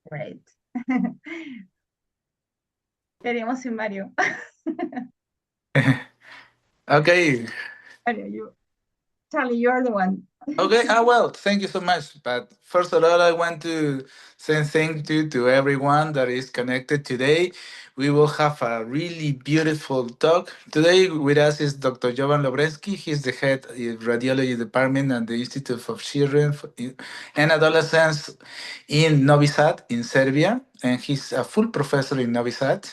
Great. Queríamos sin Mario. Okay. Mario, Charlie, you're the one. Okay. Well, thank you so much. But first of all, I want to say thank you to everyone that is connected today. We will have a really beautiful talk. Today with us is Dr. Jovan Lovrenski. He's the head of radiology department at the Institute of Children and Adolescents in Novi Sad in Serbia. And he's a full professor in Novi Sad.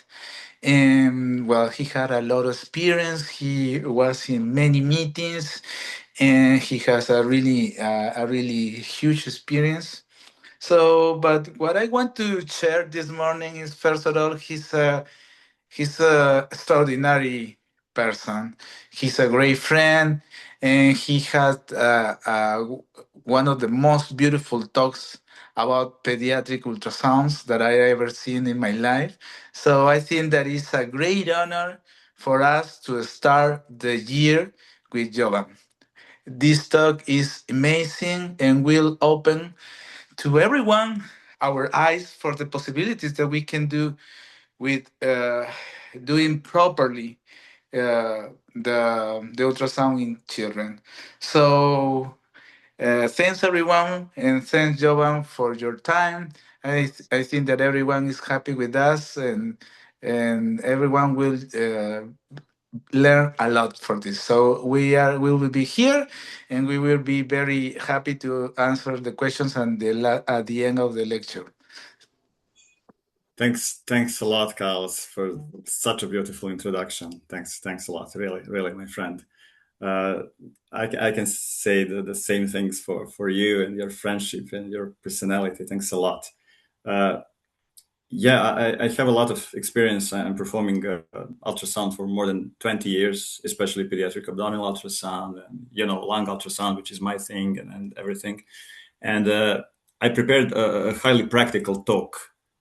And well, he had a lot of experience. He was in many meetings, and he has a really huge experience. So, but what I want to share this morning is first of all, he's a extraordinary person. He's a great friend, and he had one of the most beautiful talks about pediatric ultrasounds that I ever seen in my life. So I think that is a great honor for us to start the year with Jovan. This talk is amazing and will open to everyone our eyes for the possibilities that we can do with doing properly the ultrasound in children. So thanks everyone, and thanks Jovan for your time. I think that everyone is happy with us, and everyone will learn a lot for this. So we will be here, and we will be very happy to answer the questions at the end of the lecture. Thanks a lot, Carlos, for such a beautiful introduction. Thanks a lot, really, my friend. I can say the same things for you and your friendship and your personality. Thanks a lot. Yeah, I have a lot of experience. I'm performing ultrasound for more than 20 years, especially pediatric abdominal ultrasound and lung ultrasound, which is my thing, and everything. And I prepared a highly practical talk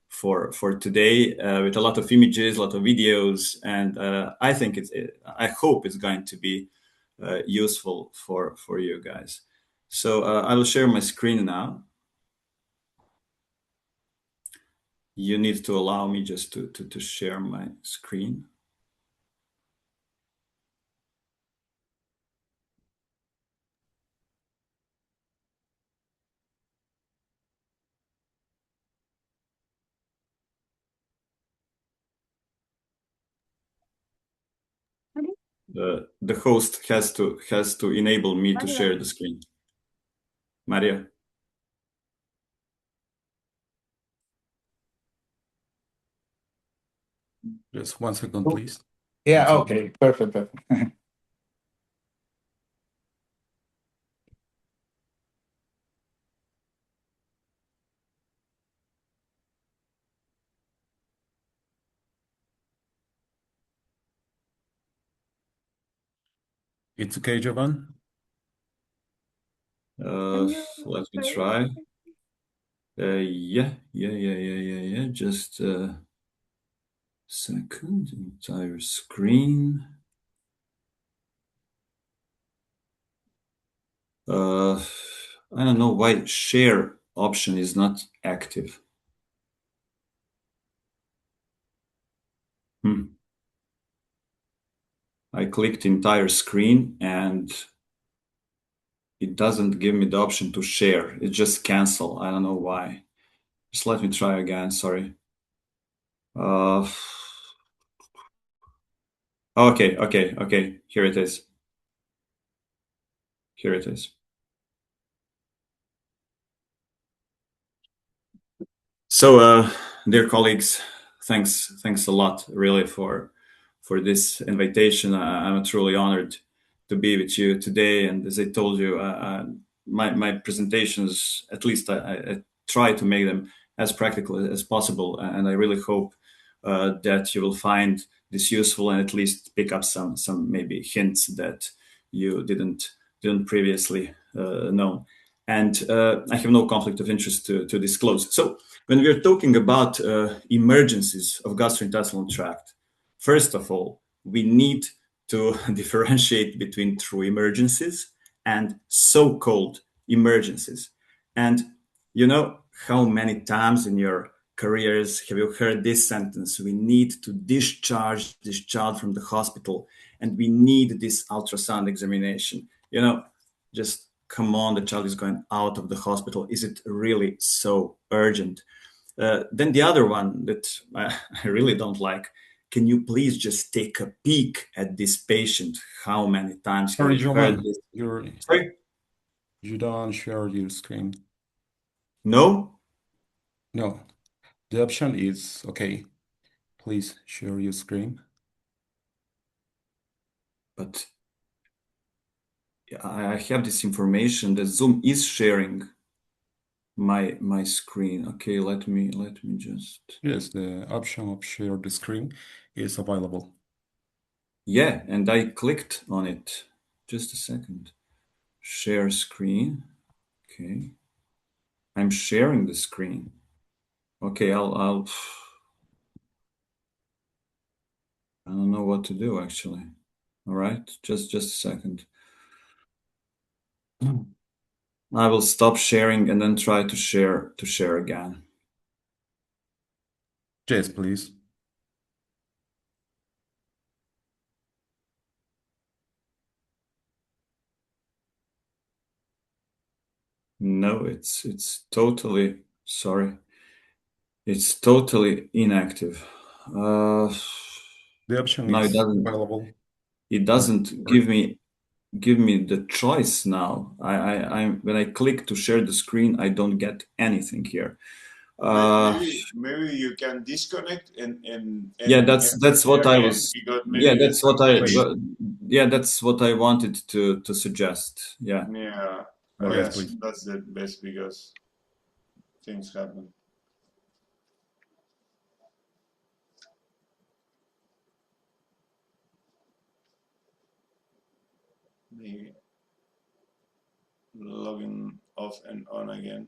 for today with a lot of images, a lot of videos, and I hope it's going to be useful for you guys. So I will share my screen now. You need to allow me just to share my screen. The host has to enable me to share the screen. Maria. Just 1 second, please. Yeah, okay, perfect. It's okay, Jovan? Let me try. Yeah. Just a second. Entire screen. I don't know why share option is not active. I clicked entire screen and it doesn't give me the option to share. It just cancel. I don't know why. Just let me try again. Sorry. Okay. Here it is. So, dear colleagues, thanks a lot, really, for this invitation. I'm truly honored to be with you today. And as I told you, my presentations, at least I try to make them as practical as possible. And I really hope that you will find this useful and at least pick up some maybe hints that you didn't previously know. And I have no conflict of interest to disclose. So when we're talking about emergencies of gastrointestinal tract, first of all, we need to differentiate between true emergencies and so-called emergencies. And you know how many times in your careers, have you heard this sentence? We need to discharge this child from the hospital, and we need this ultrasound examination. You know, just come on, the child is going out of the hospital. Is it really so urgent? Then the other one that I really don't like, can you please just take a peek at this patient? How many times have Sorry, you heard Jovan, this? Sorry? you don't share your screen. No? No, the option is okay. Please share your screen. But I have this information that Zoom is sharing my screen. Okay, let me just. Yes, the option of share the screen is available. Yeah, and I clicked on it. Just a second. Share screen. Okay. I'm sharing the screen. Okay, I'll I don't know what to do actually. All right, just a second. I will stop sharing and then try to share again. Yes, please. No, it's totally sorry. It's totally inactive. The option No, it is doesn't. available. It doesn't give me the choice now. I when I click to share the screen, I don't get anything here. Maybe you can disconnect and Yeah, that's what I was. Yeah, that's what I. Wait. Yeah, that's what I wanted to suggest. Yeah. Yeah, Yes, yes, please. that's the best because things happen. Maybe logging off and on again.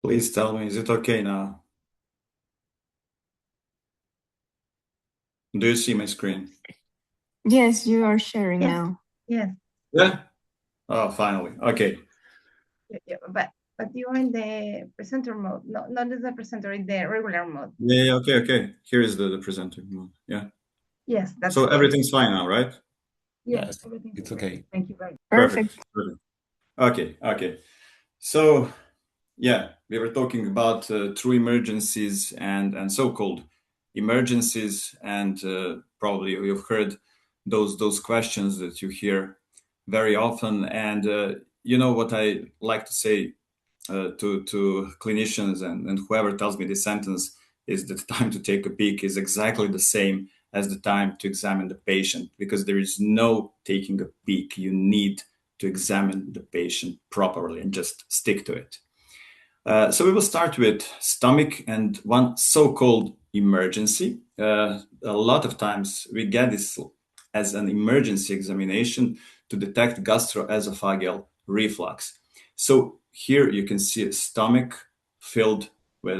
Please tell me, is it okay now? Do you see my screen? Yes, you are sharing Yes. now. Yes, Yeah. Oh, finally. Okay. yeah, but you're in the presenter mode. No, not in the presenter, in the regular mode. Yeah. Okay. Here is the presenter mode. Yeah. Yes, that's So okay. everything's fine now, right? Yes, Yes, everything's it's okay. Thank you very much. Perfect. Okay. So, yeah, we were talking about true emergencies and so-called emergencies, and probably you've heard those questions that you hear very often. And you know what I like to say to clinicians and whoever tells me this sentence is that the time to take a peek is exactly the same as the time to examine the patient, because there is no taking a peek. You need to examine the patient properly and just stick to it. So we will start with stomach and one so-called emergency. A lot of times we get this as an emergency examination to detect gastroesophageal reflux. So here you can see a stomach filled with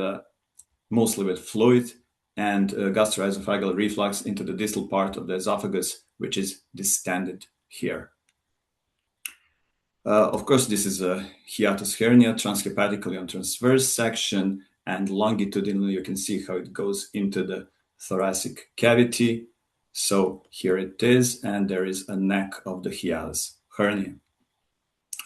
mostly with fluid and gastroesophageal reflux into the distal part of the esophagus, which is distended here. Of course, this is a hiatus hernia, transhepatically on transverse section, and longitudinally you can see how it goes into the thoracic cavity. So here it is, and there is a neck of the hiatus hernia.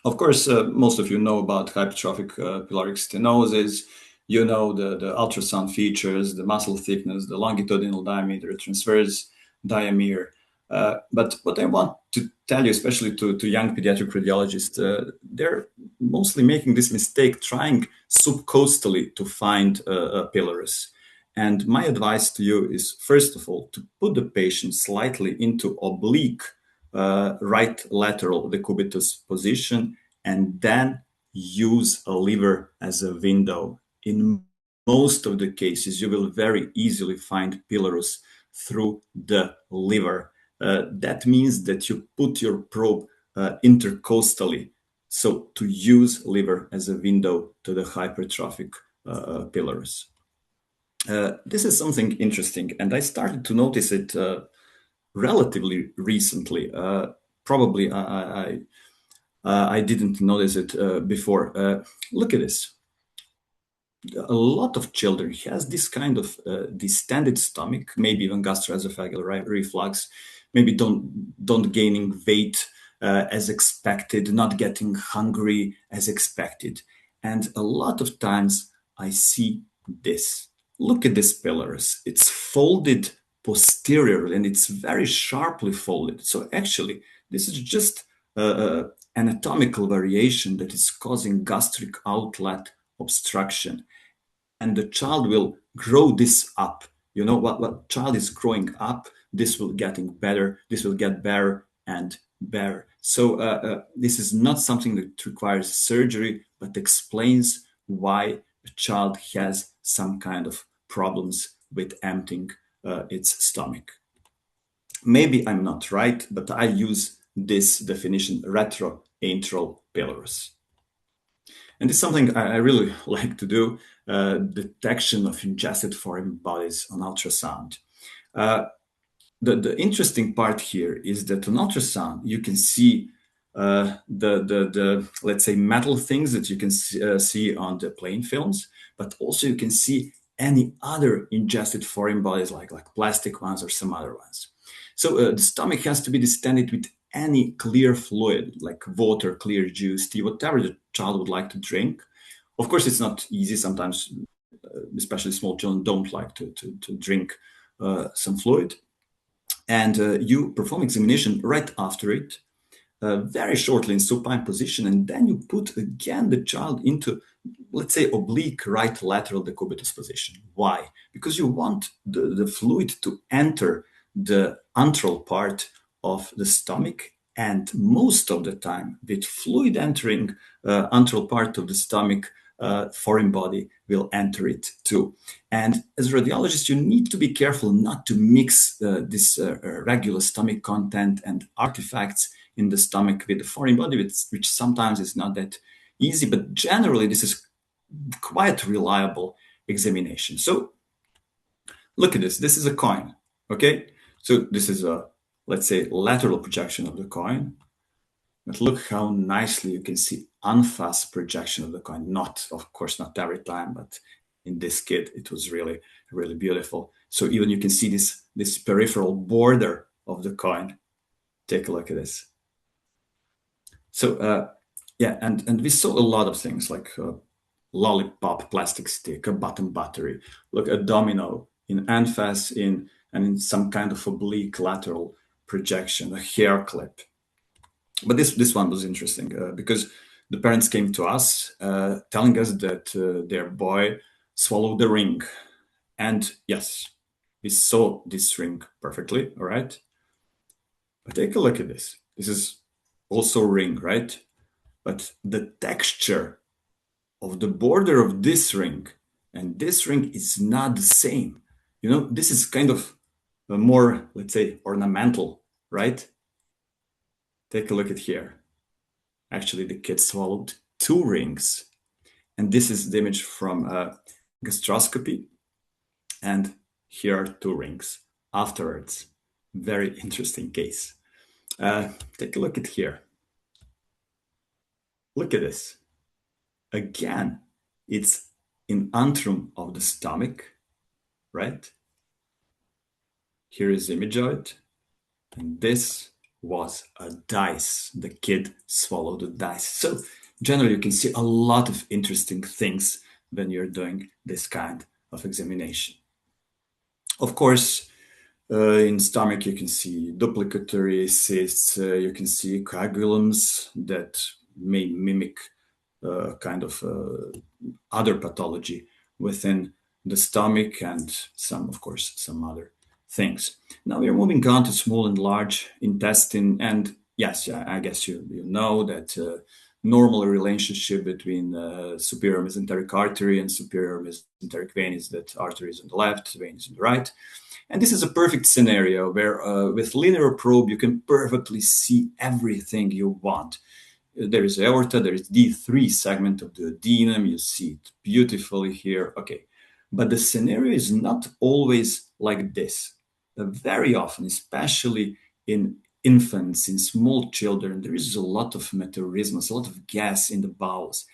Of course, most of you know about hypertrophic pyloric stenosis. You know the ultrasound features, the muscle thickness, the longitudinal diameter, transverse diameter. But what I want to tell you, especially to young pediatric radiologists, they're mostly making this mistake trying subcostally to find a pylorus. And my advice to you is, first of all, to put the patient slightly into oblique right lateral decubitus position, and then use a lever as a window. In most of the cases, you will very easily find pylorus through the liver. That means that you put your probe intercostally, so to use liver as a window to the hypertrophic pylorus. This is something interesting, and I started to notice it relatively recently. Probably I didn't notice it before. Look at this. A lot of children has this kind of distended stomach, maybe even gastroesophageal reflux, maybe don't gaining weight as expected, not getting hungry as expected. And a lot of times I see this. Look at this pylorus. It's folded posteriorly and it's very sharply folded. So actually, this is just anatomical variation that is causing gastric outlet obstruction. And the child will grow this up. You know, what child is growing up, this will getting better, this will get better and better. So this is not something that requires surgery, but explains why a child has some kind of problems with emptying its stomach. Maybe I'm not right, but I use this definition, retroantral pylorus. And it's something I really like to do, detection of ingested foreign bodies on ultrasound. The interesting part here is that on ultrasound, you can see the let's say, metal things that you can see on the plain films, but also you can see any other ingested foreign bodies like plastic ones or some other ones. So the stomach has to be distended with any clear fluid, like water, clear juice, tea, whatever the child would like to drink. Of course, it's not easy. Sometimes, especially small children, don't like to drink some fluid. And you perform examination right after it, very shortly in supine position, and then you put again the child into, let's say, oblique right lateral decubitus position. Why? Because you want the fluid to enter the antral part of the stomach, and most of the time, with fluid entering antral part of the stomach, foreign body will enter it too. And as a radiologist, you need to be careful not to mix this regular stomach content and artifacts in the stomach with the foreign body, which sometimes is not that easy, but generally this is quite reliable examination. So look at this. This is a coin, okay? So this is a, let's say, lateral projection of the coin. But look how nicely you can see unfast projection of the coin. Not, of course, not every time, but in this kid, it was really, really beautiful. So even you can see this peripheral border of the coin. Take a look at this. So yeah, and we saw a lot of things like lollipop, plastic stick, a button battery, look, a domino in anfas, and in some kind of oblique lateral projection, a hair clip. But this one was interesting because the parents came to us telling us that their boy swallowed the ring. And yes, we saw this ring perfectly, all right? But take a look at this. This is also a ring, right? But the texture of the border of this ring and this ring is not the same. You know, this is kind of a more, let's say, ornamental, right? Take a look at here. Actually, the kid swallowed 2 rings. And this is the image from gastroscopy. And here are 2 rings afterwards. Very interesting case. Take a look at here. Look at this. Again, it's in antrum of the stomach, right? Here is the image of it. And this was a dice. The kid swallowed a dice. So generally, you can see a lot of interesting things when you're doing this kind of examination. Of course, in stomach, you can see duplicatory cysts. You can see coagulums that may mimic kind of other pathology within the stomach, and some, of course, some other things. Now we are moving on to small and large intestine, and yes, I guess you know that normal relationship between superior mesenteric artery and superior mesenteric vein is that artery is on the left, vein is on the right. And this is a perfect scenario where with linear probe, you can perfectly see everything you want. There is aorta, there is D3 segment of the duodenum. You see it beautifully here. Okay, but the scenario is not always like this. Very often, especially in infants, in small children, there is a lot of meteorismus, a lot of gas in the bowels.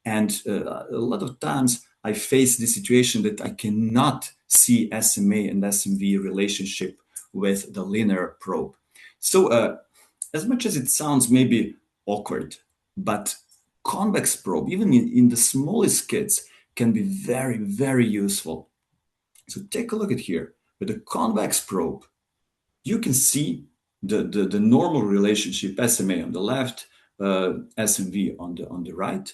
And a lot of times I face the situation that I cannot see SMA and SMV relationship with the linear probe. So as much as it sounds maybe awkward, but convex probe, even in the smallest kids, can be very, very useful. So take a look at here. With a convex probe, you can see the normal relationship, SMA on the left, SMV on the right.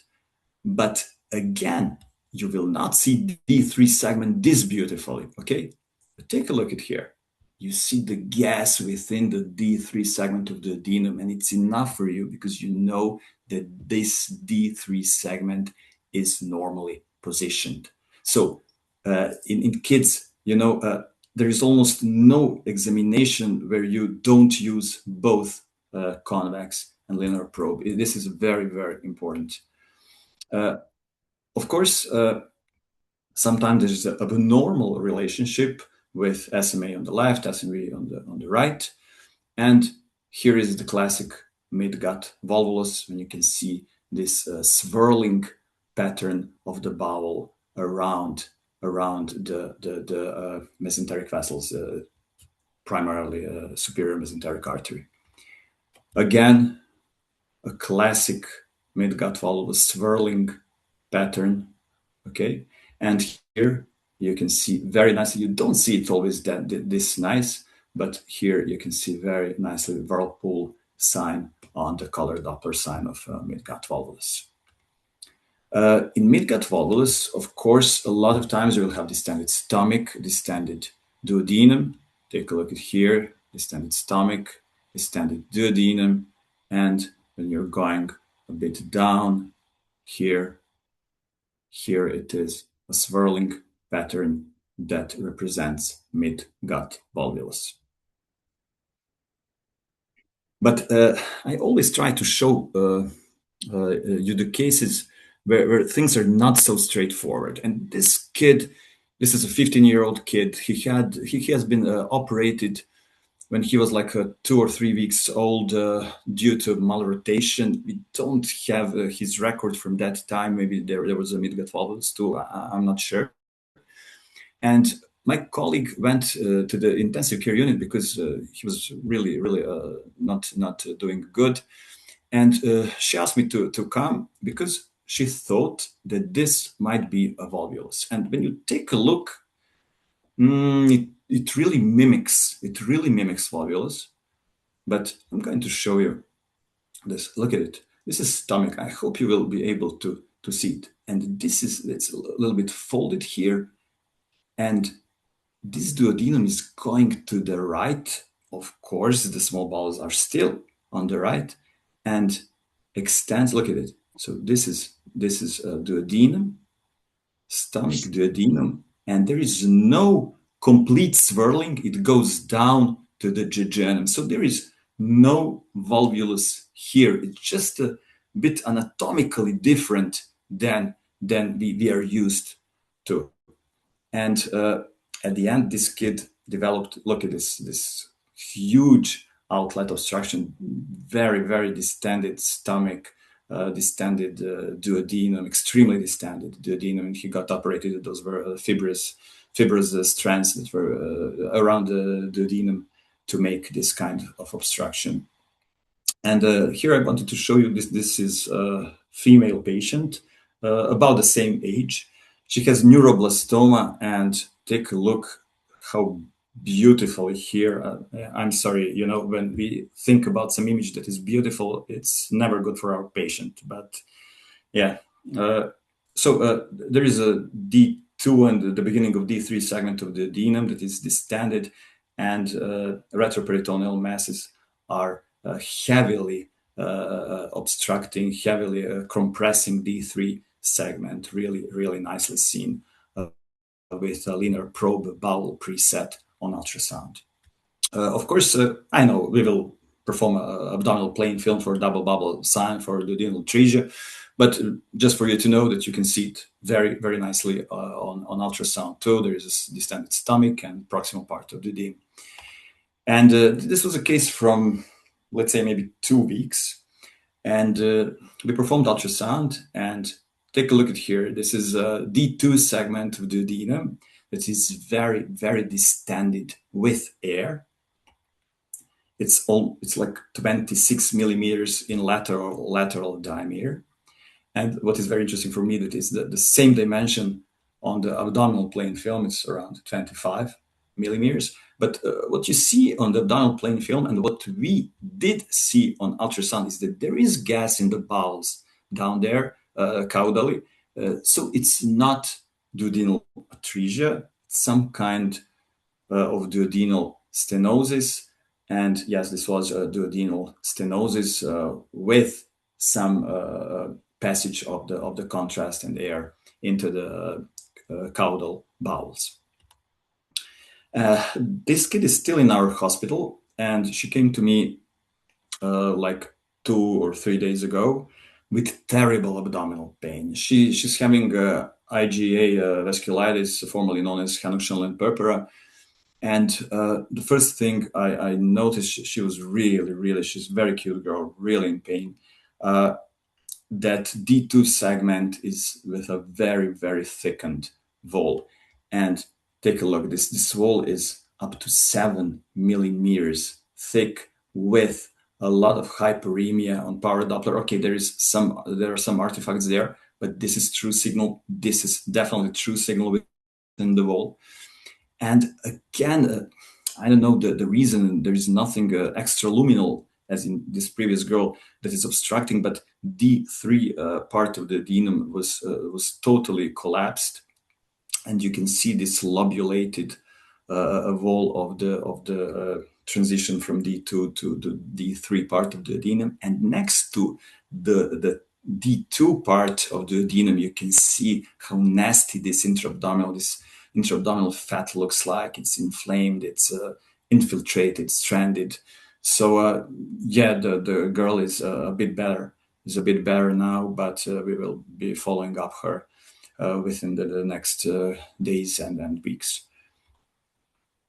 But again, you will not see D3 segment this beautifully, okay? But take a look at here. You see the gas within the D3 segment of the duodenum, and it's enough for you because you know that this D3 segment is normally positioned. So in kids, you know, there is almost no examination where you don't use both convex and linear probe. This is very, very important. Of course, sometimes there's an abnormal relationship with SMA on the left, SMV on the right. And here is the classic mid-gut volvulus, when you can see this swirling pattern of the bowel around the mesenteric vessels, primarily superior mesenteric artery. Again, a classic mid-gut volvulus swirling pattern, okay? And here you can see very nicely, you don't see it always this nice, but here you can see very nicely the whirlpool sign on the color Doppler sign of mid-gut volvulus. In mid-gut volvulus, of course, a lot of times you will have distended stomach, distended duodenum. Take a look at here, distended stomach, distended duodenum, and when you're going a bit down here it is a swirling pattern that represents mid-gut volvulus. But I always try to show you the cases where things are not so straightforward. And this kid, this is a 15-year-old kid. He has been operated when he was like 2 or 3 weeks old due to malrotation. We don't have his record from that time. Maybe there was a mid-gut volvulus too. I'm not sure. And my colleague went to the intensive care unit because he was really not doing good. And she asked me to come because she thought that this might be a volvulus. And when you take a look, it really mimics volvulus. But I'm going to show you this. Look at it. This is stomach. I hope you will be able to see it. And it's a little bit folded here. And this duodenum is going to the right. Of course, the small bowels are still on the right and extends. Look at it. So this is duodenum, stomach, duodenum, and there is no complete swirling. It goes down to the jejunum. So there is no volvulus here. It's just a bit anatomically different than we are used to. And at the end, this kid developed, look at this huge outlet obstruction, very distended stomach, distended duodenum, extremely distended duodenum. And he got operated. Those were fibrous strands that were around the duodenum to make this kind of obstruction. And here I wanted to show you this is a female patient, about the same age. She has neuroblastoma, and take a look how beautifully here. I'm sorry, you know, when we think about some image that is beautiful, it's never good for our patient. But yeah, so there is a D2 and the beginning of D3 segment of the duodenum that is distended, and retroperitoneal masses are heavily obstructing, heavily compressing D3 segment, really nicely seen with a linear probe bowel preset on ultrasound. Of course, I know we will perform an abdominal plane film for double bubble sign for duodenal atresia, but just for you to know that you can see it very nicely on ultrasound too. There is a distended stomach and proximal part of the duodenum. And this was a case from, let's say, maybe 2 weeks. And we performed ultrasound, and take a look at here. This is a D2 segment of the duodenum that is very distended with air. It's like 26 millimeters in lateral diameter. And what is very interesting for me, that is the same dimension on the abdominal plane film. It's around 25 millimeters. But what you see on the abdominal plane film and what we did see on ultrasound is that there is gas in the bowels down there, caudally. So it's not duodenal atresia, it's some kind of duodenal stenosis. And yes, this was a duodenal stenosis with some passage of the contrast and air into the caudal bowels. This kid is still in our hospital, and she came to me like 2 or 3 days ago with terrible abdominal pain. She's having IgA vasculitis, formerly known as Hanuk-Schönlein purpura. And the first thing I noticed, she was really, she's a very cute girl, really in pain. That D2 segment is with a very thickened wall. And take a look, this wall is up to 7 millimeters thick with a lot of hyperemia on power Doppler. Okay, there are some artifacts there, but this is true signal. This is definitely true signal within the wall. And again, I don't know the reason. There is nothing extraluminal as in this previous girl that is obstructing, but D3 part of the duodenum was totally collapsed. And you can see this lobulated wall of the transition from D2 to the D3 part of the duodenum. And next to the D2 part of the duodenum, you can see how nasty this intra-abdominal fat looks like. It's inflamed, it's infiltrated, stranded. So yeah, the girl is a bit better. Is a bit better now, but we will be following up her within the next days and weeks.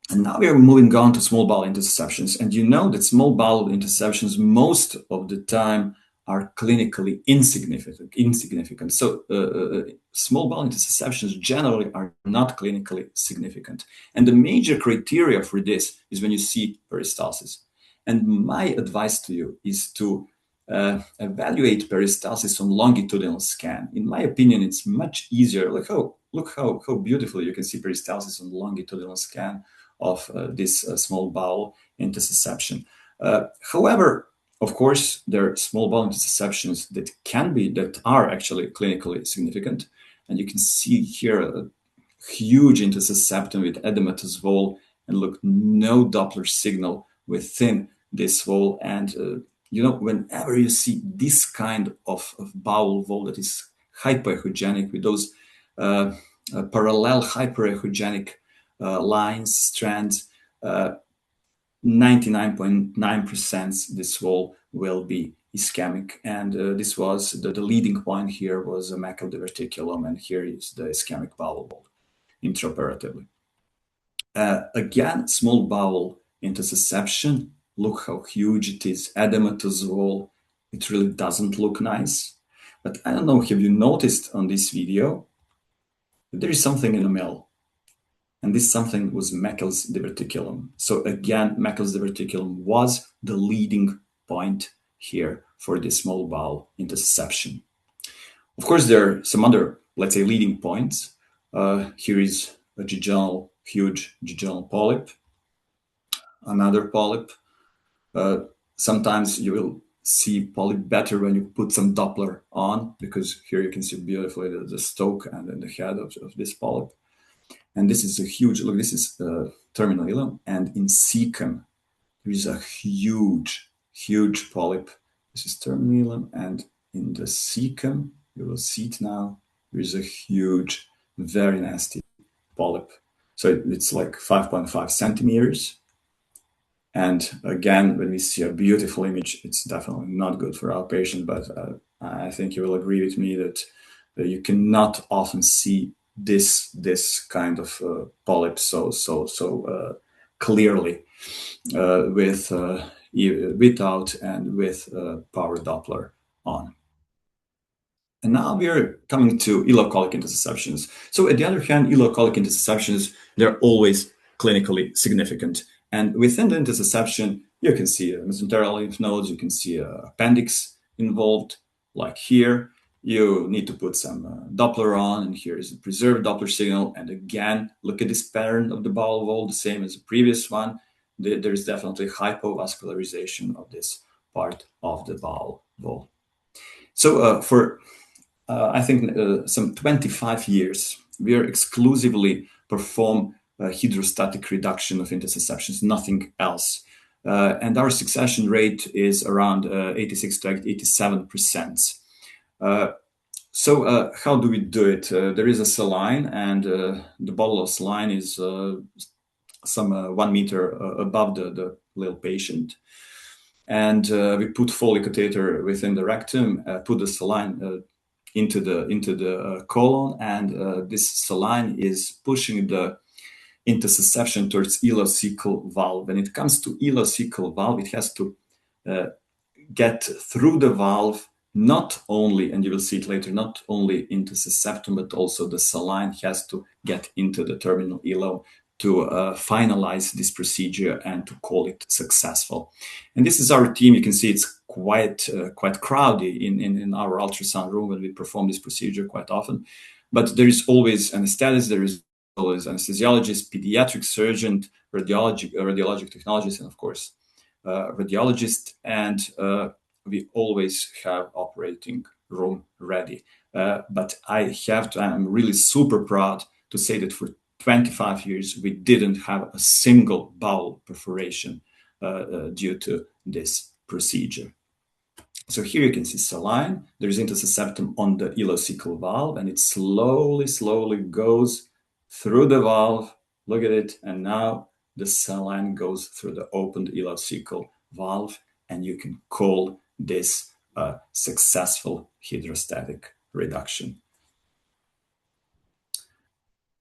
And now we are moving on to small bowel intussusceptions. And you know that small bowel intussusceptions most of the time are clinically insignificant. So small bowel intussusceptions generally are not clinically significant. And the major criteria for this is when you see peristalsis. And my advice to you is to evaluate peristalsis on longitudinal scan. In my opinion, it's much easier. Like, oh, look how beautifully you can see peristalsis on longitudinal scan of this small bowel intussusception. However, of course, there are small bowel intussusceptions that are actually clinically significant. And you can see here a huge intussusceptum with edematous wall, and look, no Doppler signal within this wall. And you know, whenever you see this kind of bowel wall that is hypoechogenic with those parallel hyperechogenic lines, strands, 99.9% this wall will be ischemic, and this was the leading point here was a Meckel diverticulum, and here is the ischemic bowel wall intraoperatively. Again, small bowel intussusception. Look how huge it is, edematous wall. It really doesn't look nice. But I don't know, have you noticed on this video that there is something in the middle? And this something was Meckel's diverticulum. So again, Meckel's diverticulum was the leading point here for this small bowel intussusception. Of course, there are some other, let's say, leading points. Here is a huge jejunal polyp, another polyp. Sometimes you will see polyp better when you put some Doppler on, because here you can see beautifully the stalk and then the head of this polyp. And this is a huge, look, this is terminal ileum, and in cecum, there is a huge polyp. This is terminal ileum, and in the cecum, you will see it now, there is a huge, very nasty polyp. So it's like 5.5 centimeters. And again, when we see a beautiful image, it's definitely not good for our patient, but I think you will agree with me that you cannot often see this kind of polyp so clearly without and with power Doppler on. And now we are coming to ileocolic intussusceptions. So at the other hand, ileocolic intussusceptions, they're always clinically significant. And within the intussusception, you can see mesenteric lymph nodes, you can see an appendix involved, like here. You need to put some Doppler on, and here is a preserved Doppler signal. And again, look at this pattern of the bowel wall, the same as the previous one. There is definitely hypovascularization of this part of the bowel wall. So for I think some 25 years, we are exclusively perform hydrostatic reduction of intussusceptions, nothing else. And our succession rate is around 86 to 87%. So how do we do it? There is a saline, and the bottle of saline is some 1 meter above the little patient. And we put Foley catheter within the rectum, put the saline into the colon, and this saline is pushing the intussusception towards ileocecal valve. When it comes to ileocecal valve, it has to get through the valve, not only, and you will see it later, not only into the septum, but also the saline has to get into the terminal ileum to finalize this procedure and to call it successful. And this is our team. You can see it's quite crowded in our ultrasound room when we perform this procedure quite often. But there is always anesthetist, there is always anesthesiologist, pediatric surgeon, radiologic technologist, and of course, radiologist. And we always have operating room ready. But I'm really super proud to say that for 25 years, we didn't have a single bowel perforation due to this procedure. So here you can see saline. There is intussusceptum on the ileocecal valve, and it slowly goes through the valve. Look at it. And now the saline goes through the opened ileocecal valve, and you can call this a successful hydrostatic reduction.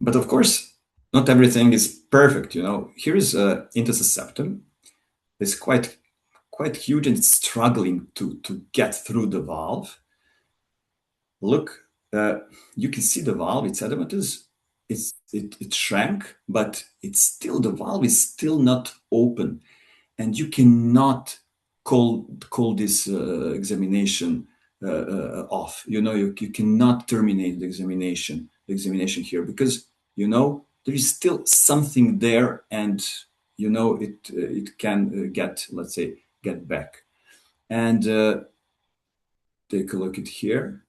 But of course, not everything is perfect. Here is intussusceptum. It's quite huge, and it's struggling to get through the valve. Look, you can see the valve. It's edematous. It shrank, but the valve is still not open, and you cannot call this examination off. You cannot terminate the examination here, because there is still something there, and it can get back. And take a look at here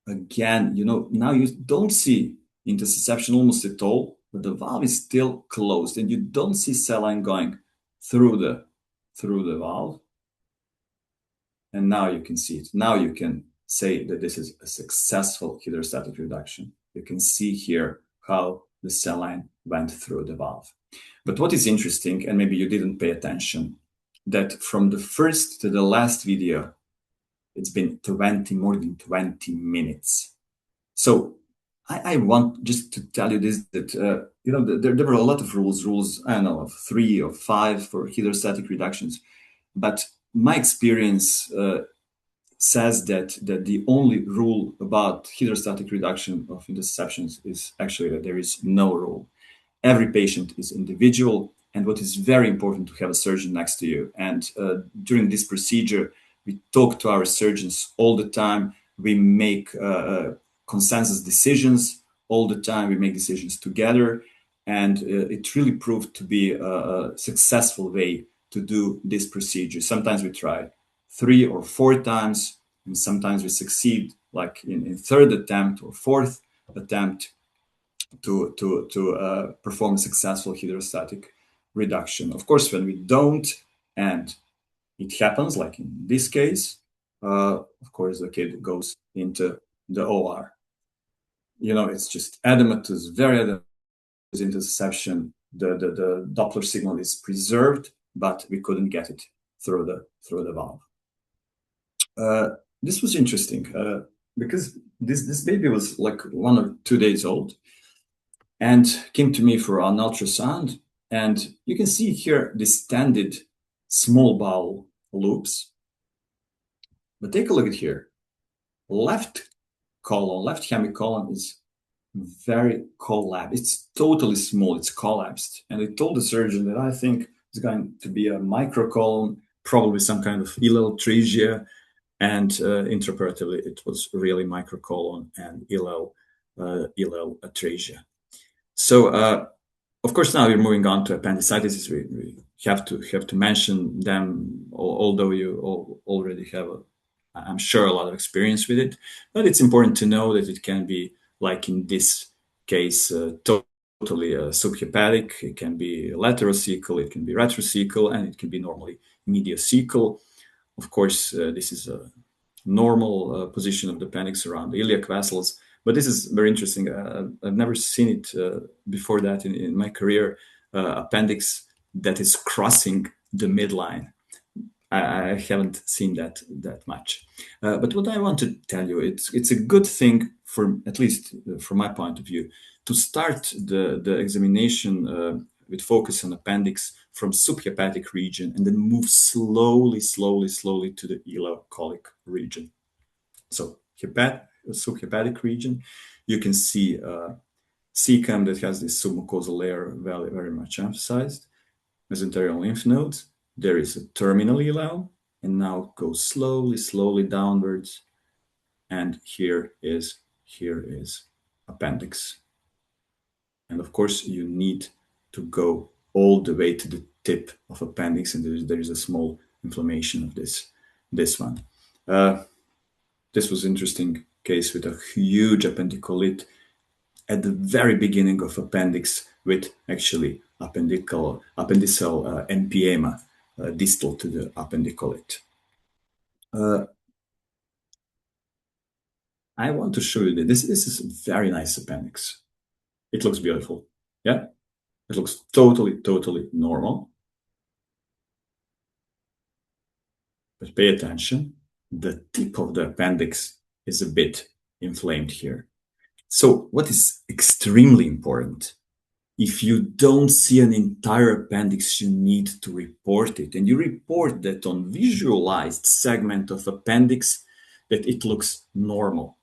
again. Now you don't see intussusception almost at all, but the valve is still closed, and you don't see saline going through the valve. And now you can see it. Now you can say that this is a successful hydrostatic reduction. You can see here how the saline went through the valve. But what is interesting, and maybe you didn't pay attention, that from the first to the last video, it's been more than 20 minutes. So I want just to tell you this, that, you know, there were a lot of rules, I don't know, of 3 or 5 for hydrostatic reductions. But my experience says that the only rule about hydrostatic reduction of intussusceptions is actually that there is no rule. Every patient is individual, and what is very important to have a surgeon next to you. And during this procedure, we talk to our surgeons all the time. We make consensus decisions all the time. We make decisions together, and it really proved to be a successful way to do this procedure. Sometimes we try 3 or 4 times, and sometimes we succeed, like in third attempt or fourth attempt, to perform successful hydrostatic reduction. Of course, when we don't, and it happens, like in this case, of course, the kid goes into the OR. You know, it's just edematous, very edematous intussusception. The Doppler signal is preserved, but we couldn't get it through the valve. This was interesting because this baby was like 1 or 2 days old and came to me for an ultrasound. And you can see here distended small bowel loops. But take a look at here. Left hemicolon is very collapsed. It's totally small. It's collapsed. And I told the surgeon that I think it's going to be a microcolon, probably some kind of ileal atresia. And intraoperatively, it was really microcolon and ileal atresia. So, of course, now we're moving on to appendicitis. We have to mention them, although you already have, I'm sure, a lot of experience with it. But it's important to know that it can be, like in this case, totally subhepatic. It can be laterocecal, it can be retrocecal, and it can be normally mediocecal. Of course, this is a normal position of the appendix around the iliac vessels. But this is very interesting. I've never seen it before that in my career, appendix that is crossing the midline. I haven't seen that much. But what I want to tell you, it's a good thing, for at least from my point of view, to start the examination with focus on appendix from subhepatic region and then move slowly to the ileocolic region. So subhepatic region, you can see cecum that has this submucosal layer very much emphasized, mesenteric lymph nodes. There is a terminal ileum, and now go slowly downwards, and here is appendix. And of course, you need to go all the way to the tip of appendix, and there is a small inflammation of this one. This was interesting case with a huge appendicolite at the very beginning of appendix, with actually appendical empyema distal to the appendicolite. I want to show you that this is a very nice appendix. It looks beautiful. Yeah, it looks totally normal. But pay attention, the tip of the appendix is a bit inflamed here. So what is extremely important, if you don't see an entire appendix, you need to report it. And you report that on visualized segment of appendix that it looks normal.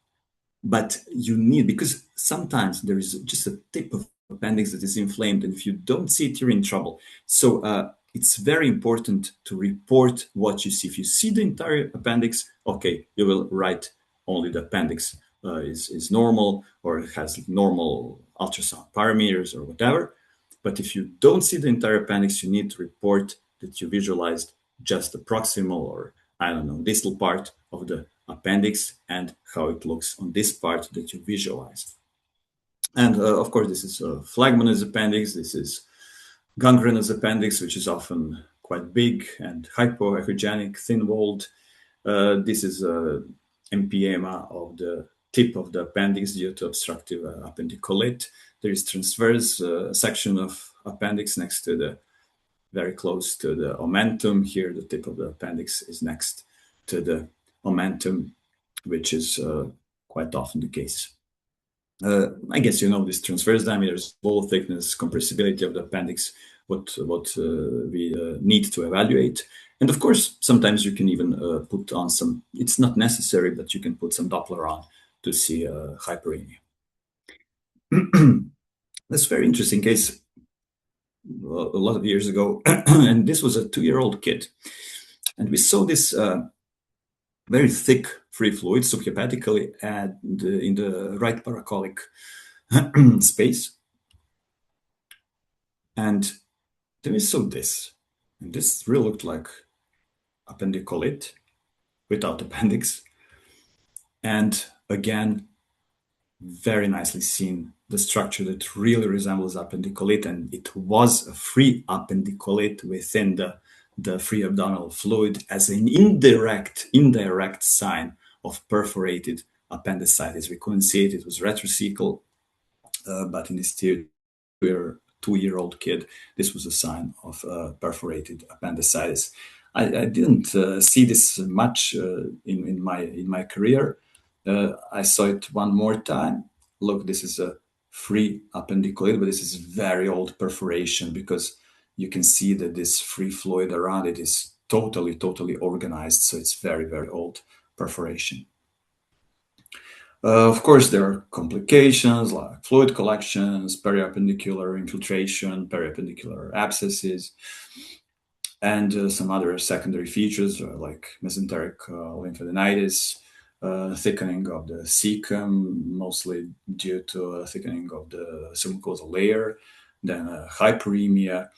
But you need, because sometimes there is just a tip of appendix that is inflamed, and if you don't see it, you're in trouble. So it's very important to report what you see. If you see the entire appendix, okay, you will write only the appendix is normal, or it has normal ultrasound parameters or whatever. But if you don't see the entire appendix, you need to report that you visualized just the proximal, or I don't know, distal part of the appendix and how it looks on this part that you visualized. And of course, this is a phlegmonous appendix. This is gangrenous appendix, which is often quite big and hypoechogenic, thin-walled. This is empyema of the tip of the appendix due to obstructive appendicolite. There is transverse section of appendix next to the, very close to the omentum. Here, the tip of the appendix is next to the omentum, which is quite often the case. I guess you know this: transverse diameters, wall thickness, compressibility of the appendix, what we need to evaluate. And of course, sometimes you can even put on some, it's not necessary, but you can put some Doppler on to see hyperemia. That's a very interesting case a lot of years ago. And this was a 2-year-old kid. And we saw this very thick free fluid subhepatically and in the right paracolic space. And then we saw this. And this really looked like appendicolite without appendix. And again, very nicely seen the structure that really resembles appendicolite, and it was a free appendicolite within the free abdominal fluid as an indirect sign of perforated appendicitis. We couldn't see it; it was retrocecal, but in this 2-year-old kid, this was a sign of perforated appendicitis. I didn't see this much in my career. I saw it one more time. Look, this is a free appendicolite, but this is very old perforation, because you can see that this free fluid around it is totally organized. So it's very, very old perforation. Of course, there are complications like fluid collections, periappendicular infiltration, periappendicular abscesses, and some other secondary features like mesenteric lymphadenitis, thickening of the cecum, mostly due to a thickening of the submucosal layer, then hyperemia.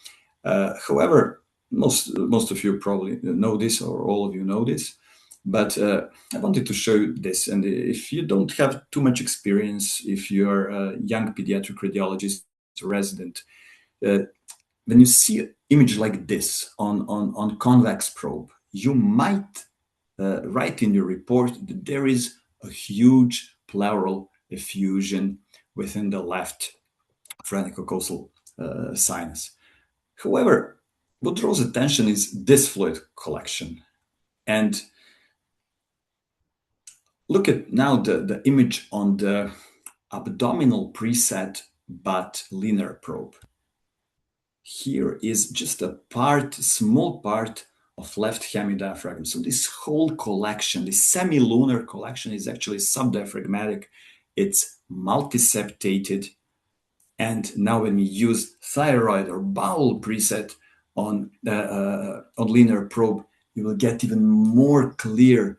However, most of you probably know this, or all of you know this, but I wanted to show you this. And if you don't have too much experience, if you're a young pediatric radiologist resident, when you see an image like this on convex probe, you might write in your report that there is a huge pleural effusion within the left phrenicococcal sinus. However, what draws attention is this fluid collection. And look at now the image on the abdominal preset but linear probe. Here is just a small part of left hemidiaphragm. So this whole collection, this semilunar collection, is actually subdiaphragmatic. It's multiseptated. And now when we use thyroid or bowel preset on linear probe, you will get even more clear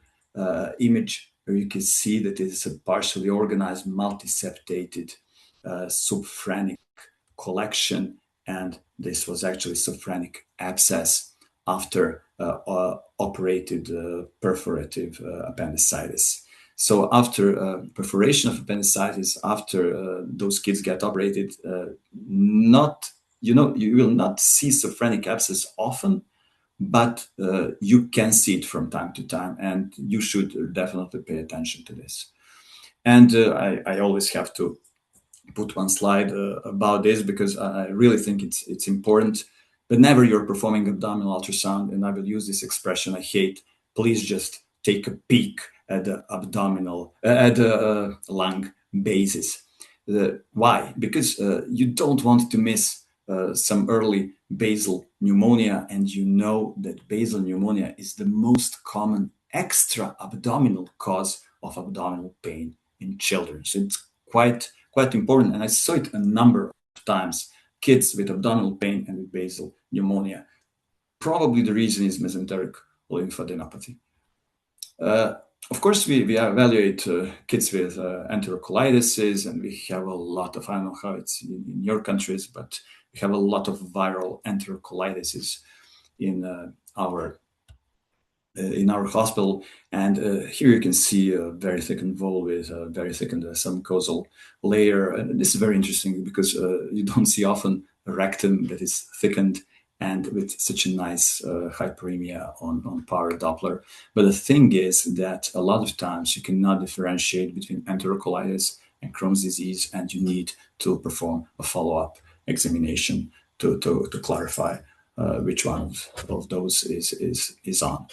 image where you can see that it is a partially organized, multiseptated subphrenic collection. And this was actually subphrenic abscess after operated perforative appendicitis. So after perforation of appendicitis, after those kids get operated, you will not see subphrenic abscess often, but you can see it from time to time, and you should definitely pay attention to this. And I always have to put one slide about this, because I really think it's important. Whenever you're performing abdominal ultrasound, and I will use this expression I hate, please just take a peek at the abdominal, at the lung basis. Why? Because you don't want to miss some early basal pneumonia, and you know that basal pneumonia is the most common extra abdominal cause of abdominal pain in children. So it's quite important, and I saw it a number of times. Kids with abdominal pain and with basal pneumonia. Probably the reason is mesenteric lymphadenopathy. Of course, we evaluate kids with enterocolitis, and we have a lot of, I don't know how it's in your countries, but we have a lot of viral enterocolitis in our hospital. And here you can see a very thickened wall with a very thickened submucosal layer. And this is very interesting, because you don't see often a rectum that is thickened and with such a nice hyperemia on power Doppler. But the thing is that a lot of times you cannot differentiate between enterocolitis and Crohn's disease, and you need to perform a follow-up examination to clarify which one of those is on.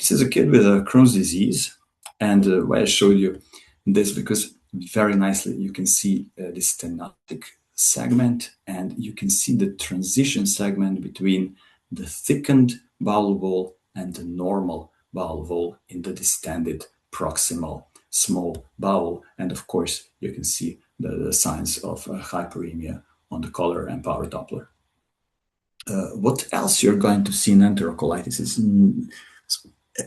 This is a kid with a Crohn's disease. And why I showed you this, because very nicely you can see this stenotic segment, and you can see the transition segment between the thickened bowel wall and the normal bowel wall in the distended proximal small bowel. And of course, you can see the signs of hyperemia on the color and power Doppler. What else you're going to see in enterocolitis is,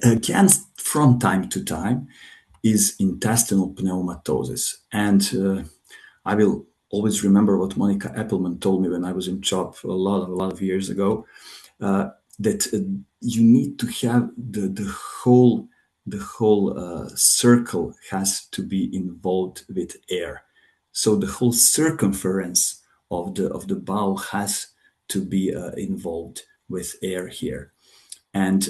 again, from time to time, is intestinal pneumatosis. And I will always remember what Monica Appelman told me when I was in CHOP a lot of years ago, that you need to have the whole circle has to be involved with air. So the whole circumference of the bowel has to be involved with air here. And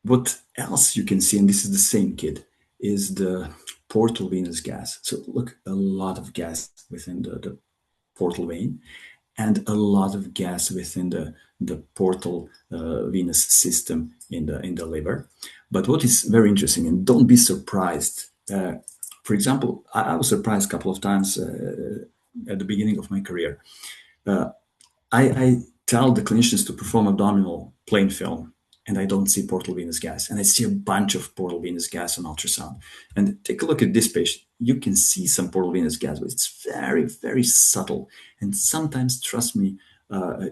what else you can see, and this is the same kid, is the portal venous gas. So look, a lot of gas within the portal vein, and a lot of gas within the portal venous system in the liver. But what is very interesting, and don't be surprised, for example, I was surprised a couple of times at the beginning of my career. I tell the clinicians to perform abdominal plain film, and I don't see portal venous gas. And I see a bunch of portal venous gas on ultrasound. And take a look at this patient. You can see some portal venous gas, but it's very, very subtle. And sometimes, trust me,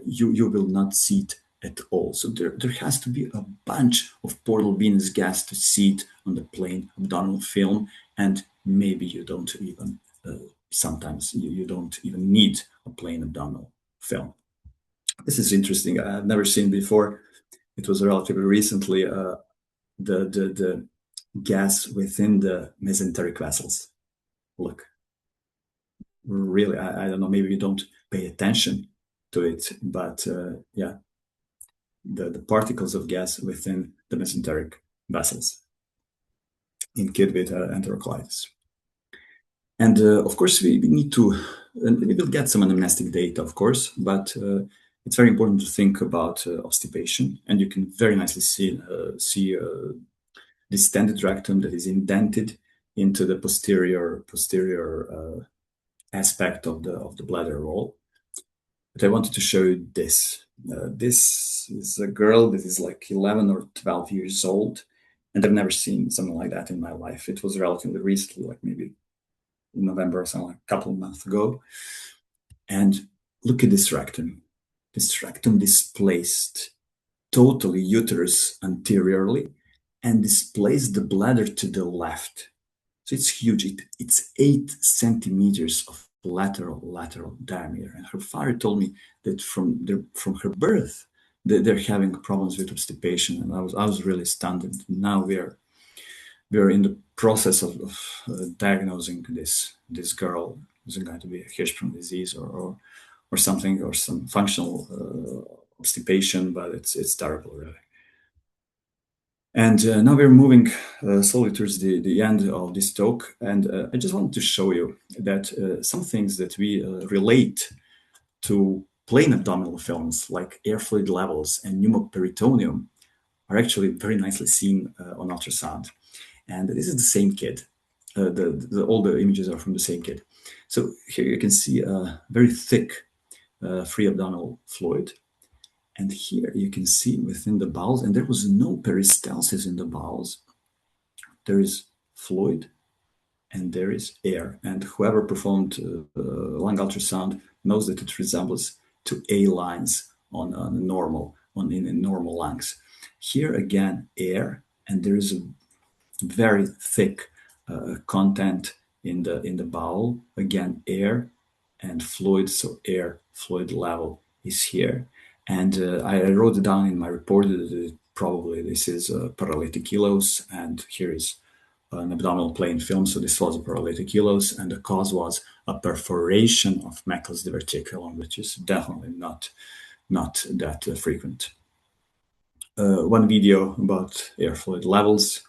you will not see it at all. So there has to be a bunch of portal venous gas to see it on the plain abdominal film. And maybe you don't even, sometimes you don't even need a plain abdominal film. This is interesting. I've never seen before. It was relatively recently, the gas within the mesenteric vessels. Look, really, I don't know, maybe you don't pay attention to it, but yeah, the particles of gas within the mesenteric vessels in kid with enterocolitis. And of course, we need to, and we will get some anamnestic data, of course, but it's very important to think about obstipation, and you can very nicely see distended rectum that is indented into the posterior aspect of the bladder wall. But I wanted to show you this. This is a girl that is like 11 or 12 years old, and I've never seen something like that in my life. It was relatively recently, like maybe in November or something, like a couple of months ago. And look at this rectum. This rectum displaced totally uterus anteriorly and displaced the bladder to the left. So it's huge. It's 8 centimeters of lateral diameter. And her father told me that from her birth, they're having problems with obstipation. And I was really stunned. And now we are in the process of diagnosing this girl. Is it going to be a Hirschsprung disease or something, or some functional obstipation? But it's terrible, really. And now we're moving slowly towards the end of this talk. And I just wanted to show you that some things that we relate to plain abdominal films, like air fluid levels and pneumoperitoneum, are actually very nicely seen on ultrasound. And this is the same kid. All the images are from the same kid. So here you can see a very thick free abdominal fluid. And here you can see within the bowels, and there was no peristalsis in the bowels. There is fluid and there is air. And whoever performed lung ultrasound knows that it resembles to A lines in normal lungs. Here again, air, and there is a very thick content in the bowel. Again, air and fluid, so air fluid level is here. And I wrote it down in my report that probably this is paralytic kilos, and here is an abdominal plain film. So this was a paralytic kilos, and the cause was a perforation of Meckel's diverticulum, which is definitely not that frequent. One video about air fluid levels.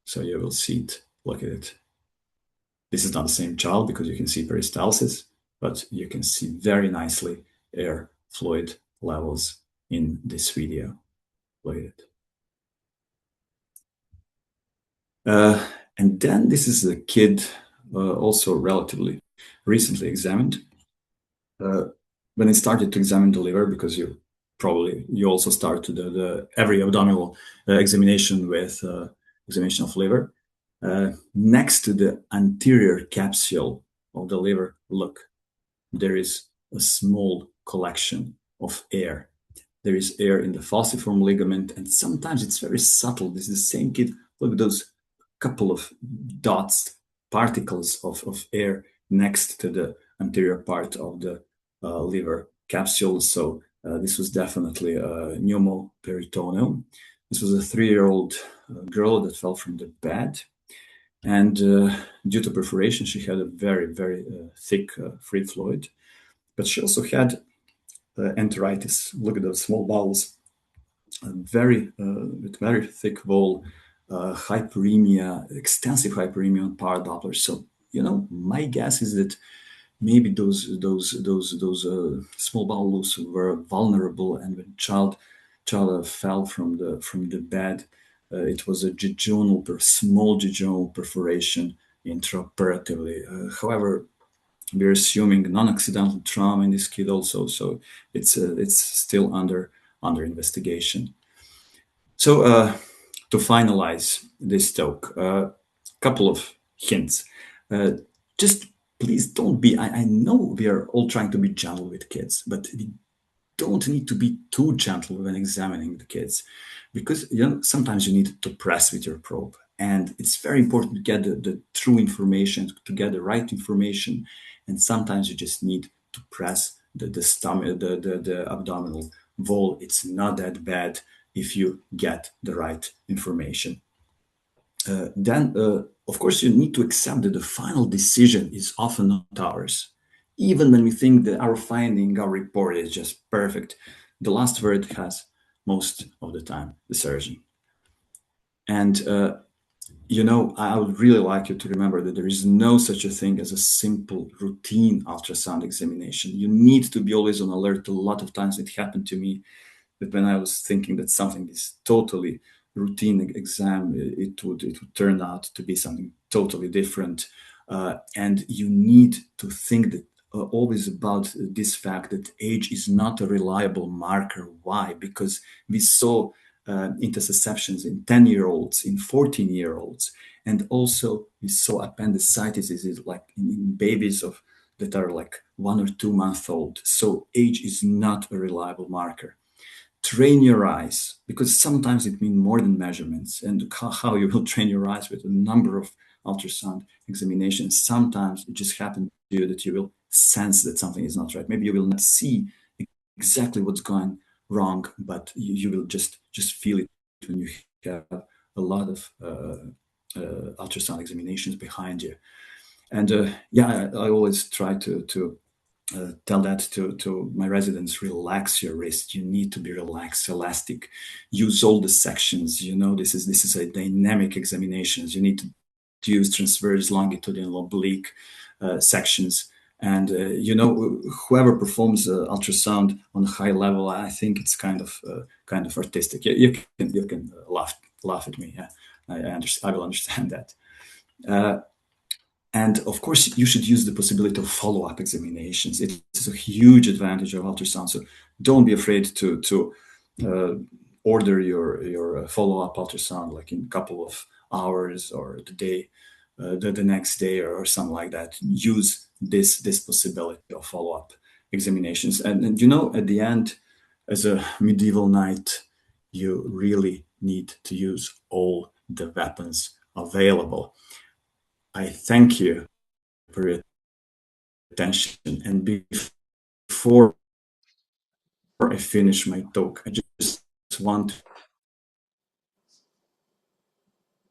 So you will see it. Look at it. This is not the same child because you can see peristalsis, but you can see very nicely air fluid levels in this video. Look at it. And then this is a kid also relatively recently examined. When I started to examine the liver, because you also start the every abdominal examination with examination of liver. Next to the anterior capsule of the liver, look, there is a small collection of air. There is air in the falciform ligament, and sometimes it's very subtle. This is the same kid. Look at those couple of dots, particles of air next to the anterior part of the liver capsule. So this was definitely a pneumoperitoneum. This was a 3-year-old girl that fell from the bed. And due to perforation, she had a very, very thick free fluid. But she also had enteritis. Look at those small bowels, with very thick wall, hyperemia, extensive hyperemia on power Doppler. So, my guess is that maybe those small bowels were vulnerable, and when child fell from the bed, it was a small jejunal perforation intraoperatively. However, we're assuming non-accidental trauma in this kid also, so it's still under investigation. So to finalize this talk, a couple of hints. Just please don't be, I know we are all trying to be gentle with kids, but we don't need to be too gentle when examining the kids, because sometimes you need to press with your probe, and it's very important to get the true information, to get the right information, and sometimes you just need to press the stomach, the abdominal wall. It's not that bad if you get the right information. Then, of course, you need to accept that the final decision is often not ours. Even when we think that our finding, our report is just perfect, the last word has most of the time the surgeon. And, I would really like you to remember that there is no such a thing as a simple routine ultrasound examination. You need to be always on alert. A lot of times it happened to me that when I was thinking that something is totally routine exam, it would turn out to be something totally different. And you need to think that always about this fact that age is not a reliable marker. Why? Because we saw intussusceptions in 10-year-olds, in 14-year-olds, and also we saw appendicitis is like in babies that are like 1 or 2 months old. So age is not a reliable marker. Train your eyes, because sometimes it means more than measurements, and how you will train your eyes with a number of ultrasound examinations. Sometimes it just happens to you that you will sense that something is not right. Maybe you will not see exactly what's going wrong, but you will just feel it when you have a lot of ultrasound examinations behind you. And I always try to tell that to my residents: relax your wrist. You need to be relaxed, elastic. Use all the sections. This is a dynamic examinations. You need to use transverse, longitudinal, oblique sections. And whoever performs ultrasound on a high level, I think it's kind of artistic. You can laugh at me. Yeah, I will understand that. And of course, you should use the possibility of follow-up examinations. It is a huge advantage of ultrasound. So don't be afraid to order your follow-up ultrasound, like in a couple of hours or the next day or something like that. Use this possibility of follow-up examinations. And at the end, as a medieval knight, you really need to use all the weapons available. I thank you for your attention. And before I finish my talk, I just want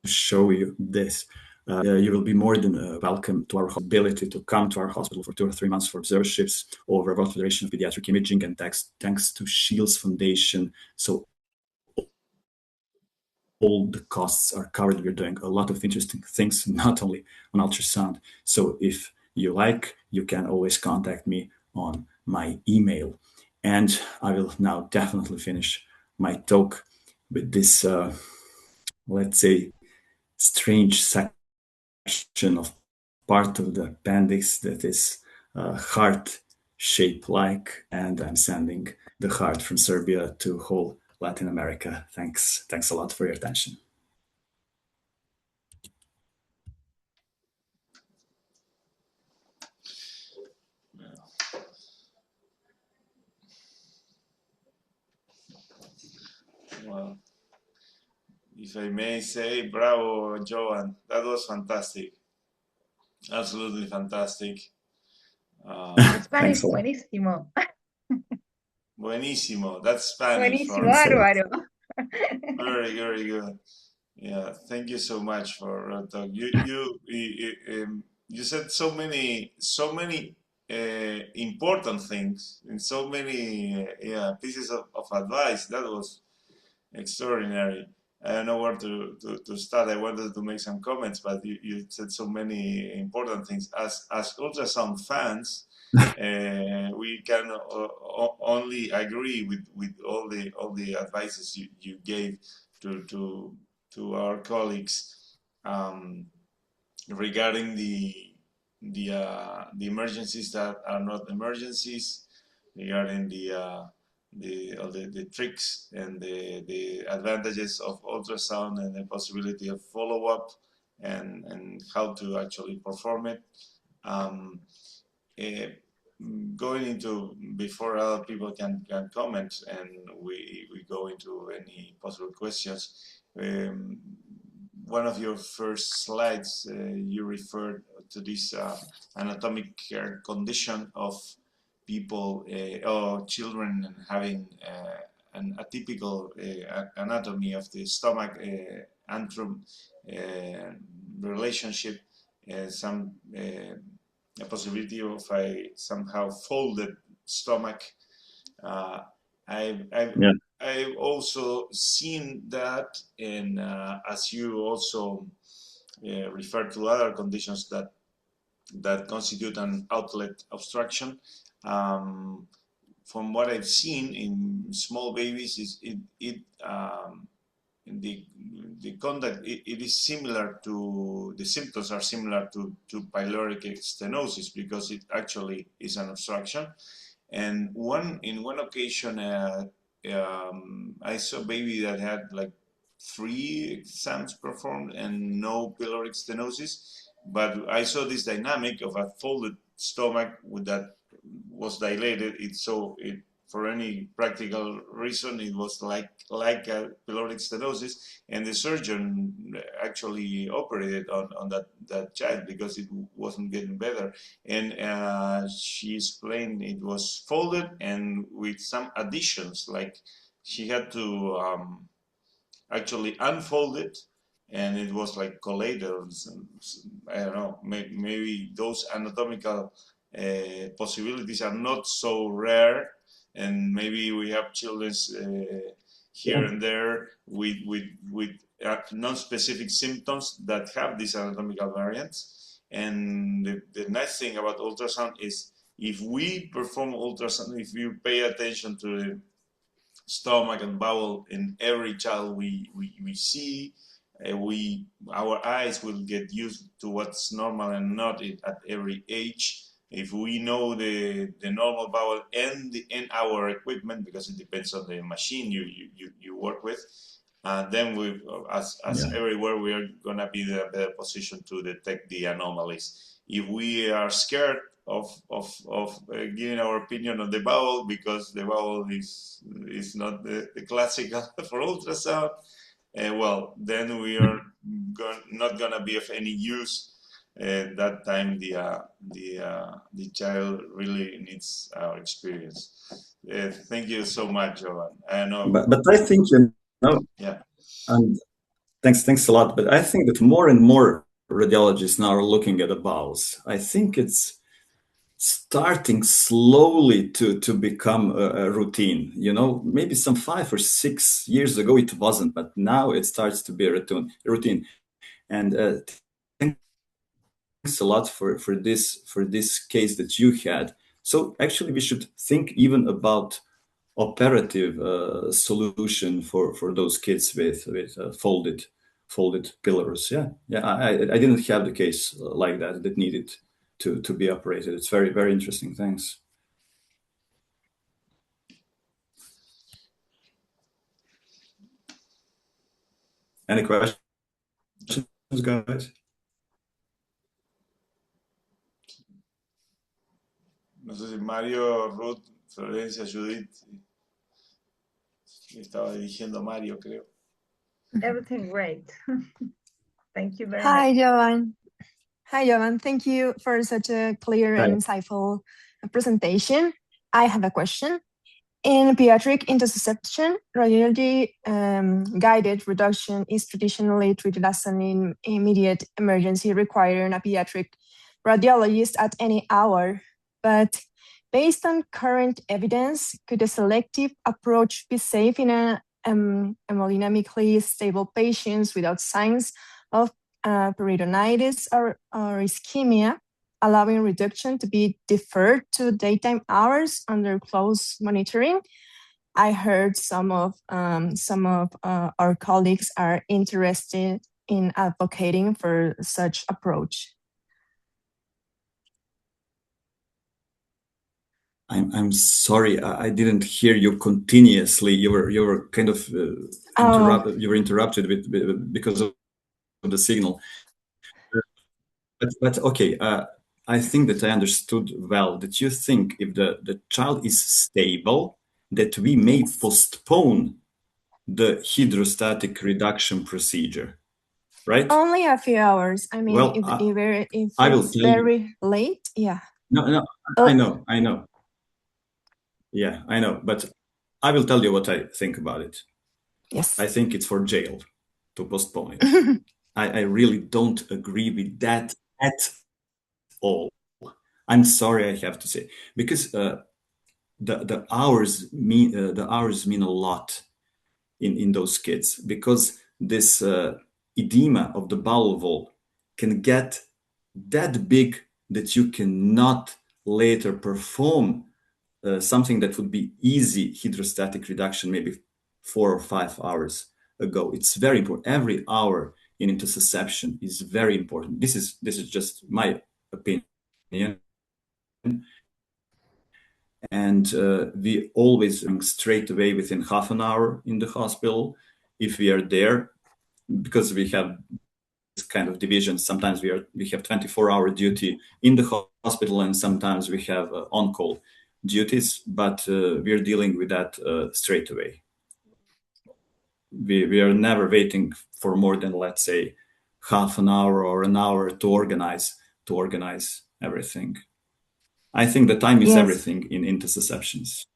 to show you this. You will be more than welcome to our ability to come to our hospital for 2 or 3 months for observerships over World Federation of Pediatric Imaging, and thanks to Shields Foundation. So all the costs are covered. We're doing a lot of interesting things, not only on ultrasound. So if you like, you can always contact me on my email. And I will now definitely finish my talk with this, let's say, strange section of part of the appendix that is heart-shaped like, and I'm sending the heart from Serbia to whole Latin America. Thanks a lot for your attention. Well, if I may say, bravo, Jovan. That was fantastic. Absolutely fantastic. Spanish, Thanks a lot. buenísimo. Buenísimo. That's Spanish. Buenísimo, Thanks a lot. bárbaro. Very, very good. Yeah, thank you so much for talk. You said so many important things and so many pieces of advice. That was extraordinary. I don't know where to start. I wanted to make some comments, but you said so many important things. As ultrasound fans, we can only agree with all the advices you gave to our colleagues regarding the emergencies that are not emergencies, regarding the tricks and the advantages of ultrasound and the possibility of follow-up and how to actually perform it. Going into, before other people can comment and we go into any possible questions, one of your first slides, you referred to this anatomic condition of people or children having an atypical anatomy of the stomach antrum relationship, some a possibility of a somehow folded stomach. I've also seen that, and as you also refer to other conditions that constitute an outlet obstruction. From what I've seen in small babies, the conduct it is similar to, the symptoms are similar to pyloric stenosis, because it actually is an obstruction. And in one occasion, I saw a baby that had like 3 exams performed and no pyloric stenosis, but I saw this dynamic of a folded stomach with that was dilated. For any practical reason, it was like a pyloric stenosis, and the surgeon actually operated on that child because it wasn't getting better. And she explained it was folded and with some additions, like she had to actually unfold it, and it was like collated. I don't know, maybe those anatomical possibilities are not so rare, and maybe we have children here and there with non-specific symptoms that have these anatomical variants. And the nice thing about ultrasound is, if we perform ultrasound, if you pay attention to the stomach and bowel in every child we see, our eyes will get used to what's normal and not at every age. If we know the normal bowel and our equipment, because it depends on the machine you work with, then we, as everywhere, we are gonna be in a better position to detect the anomalies. If we are scared of giving our opinion on the bowel, because the bowel is not the classical for ultrasound, well, then we are not gonna be of any use. That time the child really needs our experience. Thank you so much, Jovan. I know, but I think, yeah, and thanks a lot. But I think that more and more radiologists now are looking at the bowels. I think it's starting slowly to become a routine. Maybe some 5 or 6 years ago it wasn't, but now it starts to be a routine. And thanks a lot for this case that you had. So actually, we should think even about operative solution for those kids with folded folded pillars. Yeah, I didn't have the case like that needed to be operated. It's very, very interesting. Thanks. Any questions, guys? No sé si Mario, Ruth, Florencia, Judith. Estaba dirigiendo Mario, creo. Everything great. Thank you very Hi, much. Jovan. Hi, Jovan. Thank you for such a clear and insightful presentation. I have a question. In pediatric intussusception, radiology guided reduction is traditionally treated as an immediate emergency requiring a pediatric radiologist at any hour. But based on current evidence, could a selective approach be safe in hemodynamically stable patients without signs of peritonitis or ischemia, allowing reduction to be deferred to daytime hours under close monitoring? I heard some of our colleagues are interested in advocating for such approach. I'm sorry, I didn't hear you continuously. You were kind of interrupted. You were interrupted because of the signal. But okay, I think that I understood well that you think if the child is stable, that we may postpone the hydrostatic reduction procedure, right? Only a few hours. I mean, well, if I will it's tell very late, yeah. No, I know. Yeah, I know, but I will tell you what I think about it. Yes. I think it's for jail to postpone it. I really don't agree with that at all. I'm sorry, I have to say, because the hours mean a lot in those kids, because this edema of the bowel wall can get that big that you cannot later perform something that would be easy hydrostatic reduction maybe 4 or 5 hours ago. It's very important. Every hour in intussusception is very important. This is just my opinion. And we always straight away within half an hour in the hospital if we are there, because we have this kind of division. Sometimes we have 24-hour duty in the hospital, and sometimes we have on-call duties, but we are dealing with that straight away. We are never waiting for more than, let's say, half an hour or an hour to organize everything. I think the time is everything in intussusceptions.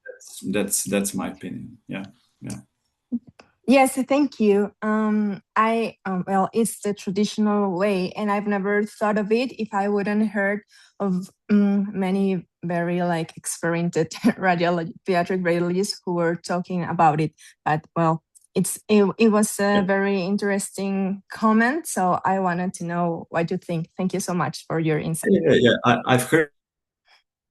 That's my opinion. Yeah. Yes, thank you. Well, it's the traditional way, and I've never thought of it if I wouldn't heard of many very experienced pediatric radiologists who were talking about it. But well, it was a very interesting comment, so I wanted to know what you think. Thank you so much for your insight. Yeah. I've heard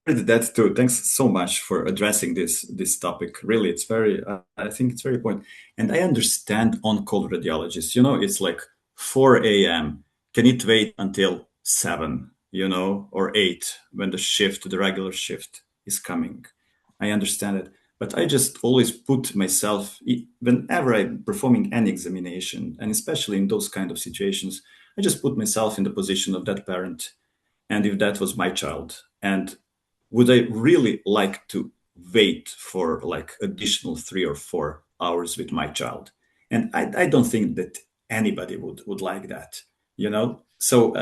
that too. Thanks so much for addressing this topic. Really, it's I think it's very important. And I understand on-call radiologists. It's like 4 a.m. Can it wait until 7, or 8 when the regular shift is coming? I understand it. But I just always put myself, whenever I'm performing any examination, and especially in those kind of situations, I just put myself in the position of that parent. And if that was my child, and would I really like to wait for additional 3 or 4 hours with my child? And I don't think that anybody would like that, So